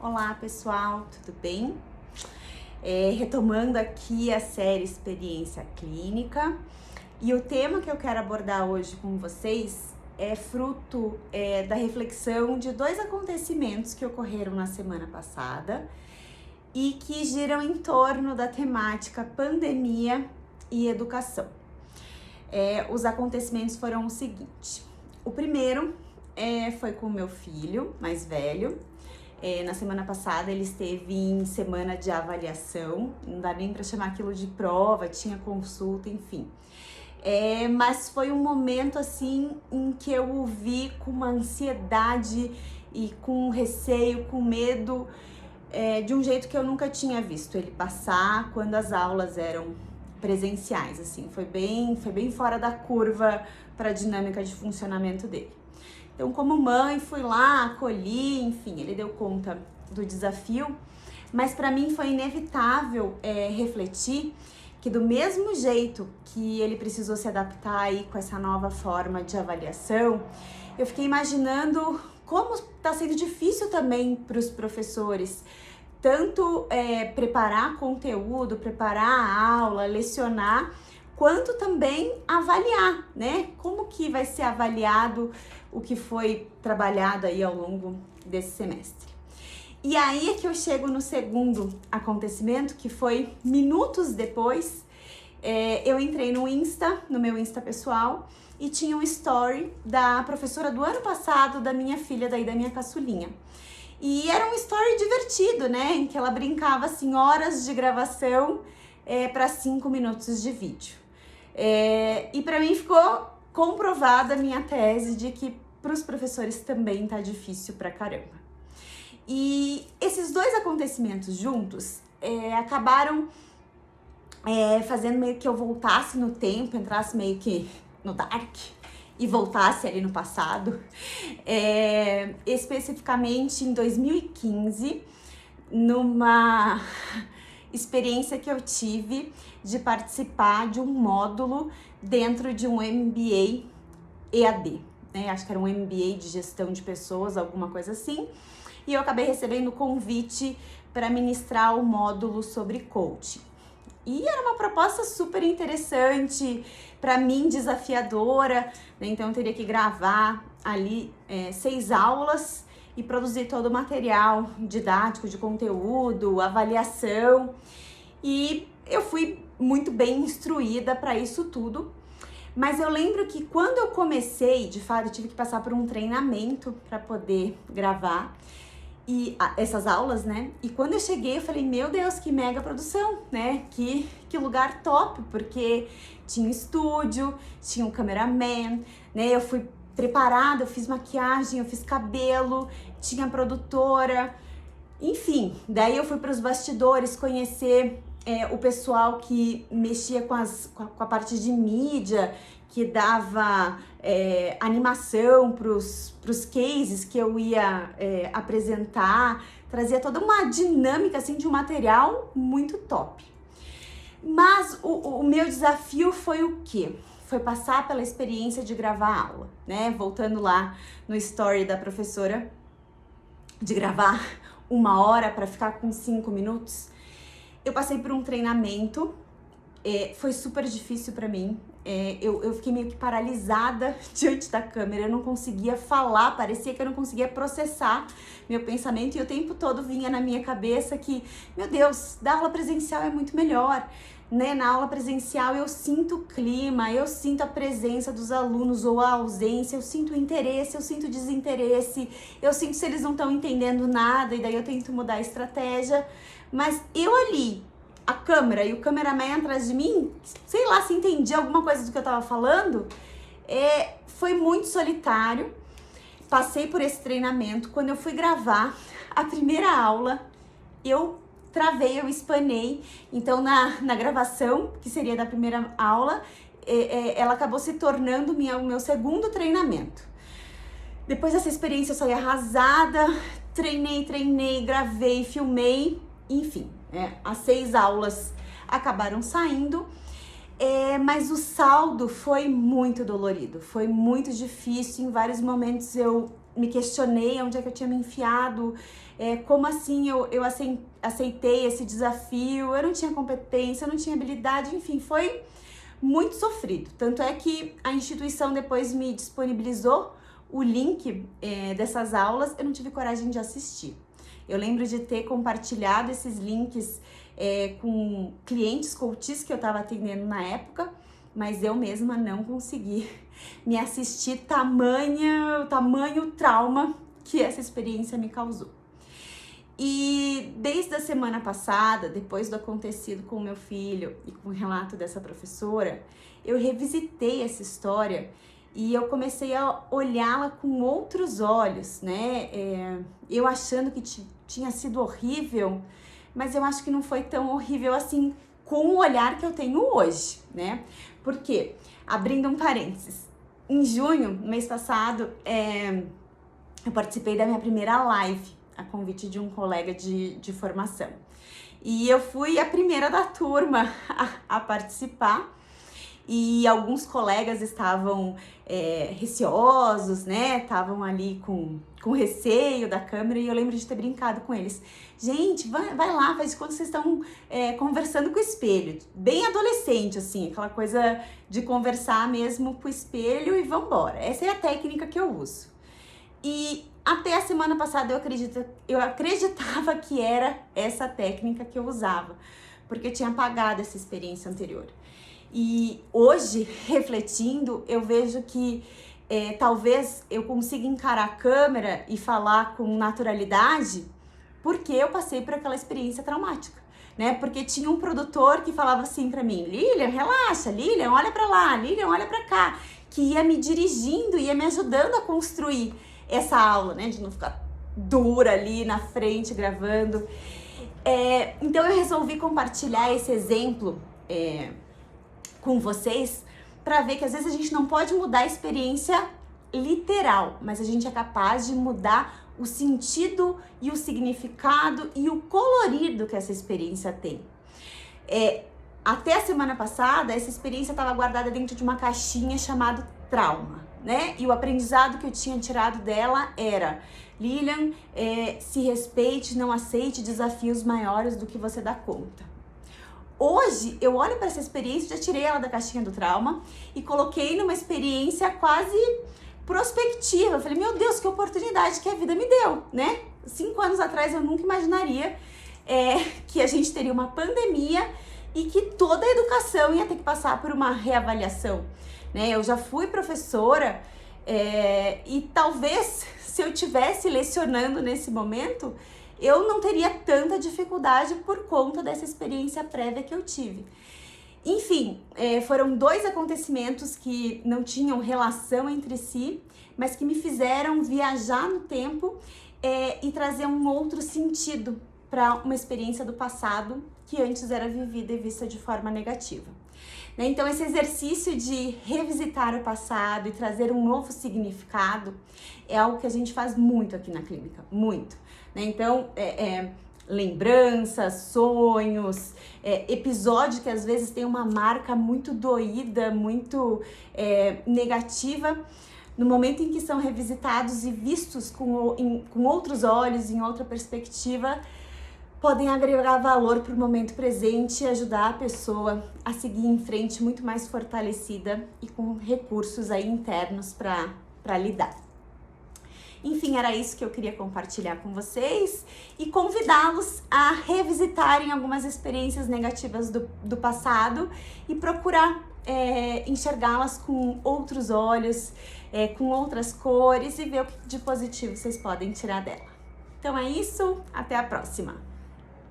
Olá pessoal, tudo bem? Retomando aqui a série Experiência Clínica, e o tema que eu quero abordar hoje com vocês é fruto da reflexão de dois acontecimentos que ocorreram na semana passada e que giram em torno da temática pandemia e educação. Os acontecimentos foram o seguinte: o primeiro foi com o meu filho mais velho. Na semana passada ele esteve em semana de avaliação, não dá nem para chamar aquilo de prova, tinha consulta, enfim. Mas foi um momento assim em que eu o vi com uma ansiedade e com receio, com medo, de um jeito que eu nunca tinha visto ele passar quando as aulas eram presenciais, assim, foi bem fora da curva para a dinâmica de funcionamento dele. Então, como mãe, fui lá, acolhi, enfim, ele deu conta do desafio, mas para mim foi inevitável refletir que do mesmo jeito que ele precisou se adaptar aí com essa nova forma de avaliação, eu fiquei imaginando como está sendo difícil também para os professores, tanto preparar conteúdo, preparar a aula, lecionar, quanto também avaliar, né? Como que vai ser avaliado o que foi trabalhado aí ao longo desse semestre. E aí é que eu chego no segundo acontecimento, que foi minutos depois. Eu entrei no meu Insta pessoal, e tinha um story da professora do ano passado, da minha filha, da minha caçulinha. E era um story divertido, né? Em que ela brincava assim, horas de gravação para 5 minutos de vídeo. E para mim ficou comprovada a minha tese de que para os professores também tá difícil pra caramba. E esses dois acontecimentos juntos acabaram fazendo meio que eu voltasse no tempo, entrasse meio que no dark e voltasse ali no passado. Especificamente em 2015, numa experiência que eu tive de participar de um módulo dentro de um MBA EAD, né? Acho que era um MBA de gestão de pessoas, alguma coisa assim, e eu acabei recebendo o convite para ministrar o módulo sobre coaching. E era uma proposta super interessante, para mim desafiadora, né? Então eu teria que gravar ali 6 aulas e produzir todo o material didático, de conteúdo, avaliação. E eu fui muito bem instruída para isso tudo. Mas eu lembro que quando eu comecei, de fato, eu tive que passar por um treinamento para poder gravar essas aulas, né? E quando eu cheguei, eu falei, meu Deus, que mega produção, né? Que lugar top, porque tinha estúdio, tinha um cameraman, né? Eu fui preparada, eu fiz maquiagem, eu fiz cabelo, tinha produtora, enfim. Daí eu fui para os bastidores conhecer o pessoal que mexia com a parte de mídia, que dava animação para os cases que eu ia apresentar, trazia toda uma dinâmica assim, de um material muito top. Mas o meu desafio foi o quê? Foi passar pela experiência de gravar aula, né? Voltando lá no story da professora, de gravar 1 hora para ficar com 5 minutos. Eu passei por um treinamento, foi super difícil para mim. Eu fiquei meio que paralisada diante da câmera, eu não conseguia falar, parecia que eu não conseguia processar meu pensamento, e o tempo todo vinha na minha cabeça que, meu Deus, dar aula presencial é muito melhor, né? Na aula presencial eu sinto o clima, eu sinto a presença dos alunos ou a ausência, eu sinto o interesse, eu sinto o desinteresse, eu sinto se eles não estão entendendo nada, e daí eu tento mudar a estratégia. Mas eu ali, a câmera e o cameraman atrás de mim, sei lá se entendia alguma coisa do que eu tava falando, foi muito solitário. Passei por esse treinamento. Quando eu fui gravar a primeira aula, eu travei, eu espanei. Então na gravação, que seria da primeira aula, ela acabou se tornando o meu segundo treinamento. Depois dessa experiência eu saí arrasada, treinei, gravei, filmei, enfim, as 6 aulas acabaram saindo, mas o saldo foi muito dolorido, foi muito difícil. Em vários momentos eu me questionei onde é que eu tinha me enfiado, como assim eu aceitei esse desafio, eu não tinha competência, eu não tinha habilidade, enfim, foi muito sofrido. Tanto é que a instituição depois me disponibilizou o link dessas aulas, eu não tive coragem de assistir. Eu lembro de ter compartilhado esses links com clientes coaches que eu estava atendendo na época, mas eu mesma não consegui me assistir tamanho trauma que essa experiência me causou. E desde a semana passada, depois do acontecido com o meu filho e com o relato dessa professora, eu revisitei essa história e eu comecei a olhá-la com outros olhos, né? Eu achando que tinha sido horrível, mas eu acho que não foi tão horrível assim com o olhar que eu tenho hoje, né? Porque, abrindo um parênteses, em junho, mês passado, eu participei da minha primeira live, a convite de um colega de formação. E eu fui a primeira da turma a participar. E alguns colegas estavam receosos, né? Estavam ali com receio da câmera e eu lembro de ter brincado com eles. Gente, vai lá, faz de conta que vocês estão conversando com o espelho. Bem adolescente, assim, aquela coisa de conversar mesmo com o espelho e vambora. Essa é a técnica que eu uso. E até a semana passada eu acreditava que era essa técnica que eu usava, porque eu tinha apagado essa experiência anterior. E hoje, refletindo, eu vejo que talvez eu consiga encarar a câmera e falar com naturalidade porque eu passei por aquela experiência traumática, né? Porque tinha um produtor que falava assim pra mim: Lilian, relaxa, Lilian, olha pra lá, Lilian, olha pra cá, que ia me dirigindo, ia me ajudando a construir essa aula, né? De não ficar dura ali na frente gravando. Então eu resolvi compartilhar esse exemplo com vocês para ver que às vezes a gente não pode mudar a experiência literal, mas a gente é capaz de mudar o sentido e o significado e o colorido que essa experiência tem. Até a semana passada, essa experiência estava guardada dentro de uma caixinha chamada trauma, né? E o aprendizado que eu tinha tirado dela era: Lilian, se respeite, não aceite desafios maiores do que você dá conta. Hoje, eu olho para essa experiência, já tirei ela da caixinha do trauma e coloquei numa experiência quase prospectiva. Eu falei, meu Deus, que oportunidade que a vida me deu, né? 5 anos atrás eu nunca imaginaria que a gente teria uma pandemia e que toda a educação ia ter que passar por uma reavaliação, né? Eu já fui professora e talvez se eu estivesse lecionando nesse momento, eu não teria tanta dificuldade por conta dessa experiência prévia que eu tive. Enfim, foram 2 acontecimentos que não tinham relação entre si, mas que me fizeram viajar no tempo e trazer um outro sentido para uma experiência do passado que antes era vivida e vista de forma negativa. Então, esse exercício de revisitar o passado e trazer um novo significado é algo que a gente faz muito aqui na clínica, muito. Então, lembranças, sonhos, episódio que às vezes tem uma marca muito doída, muito negativa, no momento em que são revisitados e vistos com outros olhos, em outra perspectiva, podem agregar valor para o momento presente e ajudar a pessoa a seguir em frente muito mais fortalecida e com recursos aí internos para lidar. Enfim, era isso que eu queria compartilhar com vocês e convidá-los a revisitarem algumas experiências negativas do passado e procurar enxergá-las com outros olhos, com outras cores e ver o que de positivo vocês podem tirar dela. Então é isso, até a próxima!